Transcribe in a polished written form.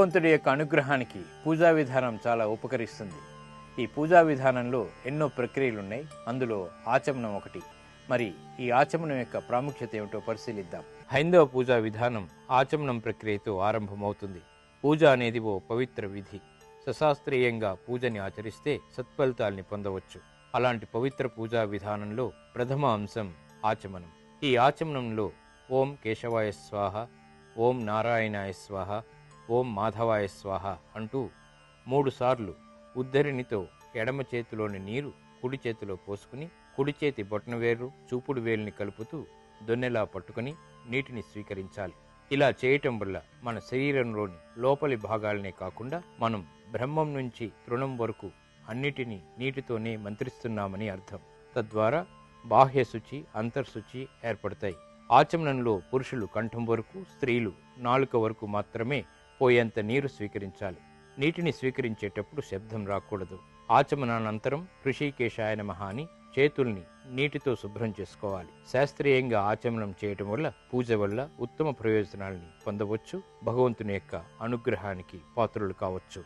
భగవంతుడి యొక్క అనుగ్రహానికి పూజా విధానం చాలా ఉపకరిస్తుంది. ఈ పూజా విధానంలో ఎన్నో ప్రక్రియలు ఉన్నాయి. అందులో ఆచమనం ఒకటి. మరి ఈ ఆచమనం యొక్క ప్రాముఖ్యత ఏమిటో పరిశీలిద్దాం. హైందవ పూజా విధానం ఆచమనం ప్రక్రియతో ఆరంభమవుతుంది. పూజ అనేది ఓ పవిత్ర విధి. సశాస్త్రీయంగా పూజని ఆచరిస్తే సత్ఫలితాల్ని పొందవచ్చు. అలాంటి పవిత్ర పూజా విధానంలో ప్రథమ అంశం ఆచమనం. ఈ ఆచమనంలో ఓం కేశవాయ స్వాహ, ఓం నారాయణాయ స్వాహ, ఓం మాధవాయ స్వాహ అంటూ 3 సార్లు ఉద్ధరిణితో ఎడమ చేతిలోని నీరు కుడి చేతిలో పోసుకుని కుడి చేతి బొటనవేలు చూపుడు వేలుని కలుపుతూ దొన్నెలా పట్టుకుని నీటిని స్వీకరించాలి. ఇలా చేయటం వల్ల మన శరీరంలోని లోపలి భాగాలనే కాకుండా మనం బ్రహ్మం నుంచి తృణం వరకు అన్నిటినీ నీటితోనే మంత్రిస్తున్నామని అర్థం. తద్వారా బాహ్య శుచి, అంతర్శుచి ఏర్పడతాయి. ఆచమనంలో పురుషులు కంఠం వరకు, స్త్రీలు నాలుక వరకు మాత్రమే పోయేంత నీరు స్వీకరించాలి. నీటిని స్వీకరించేటప్పుడు శబ్దం రాకూడదు. ఆచమనానంతరం హృషికేశాయ నమః అని చేతుల్ని నీటితో శుభ్రం చేసుకోవాలి. శాస్త్రీయంగా ఆచమనం చేయటం వల్ల పూజ వల్ల ఉత్తమ ప్రయోజనాల్ని పొందవచ్చు. భగవంతుని యొక్క అనుగ్రహానికి పాత్రులు కావచ్చు.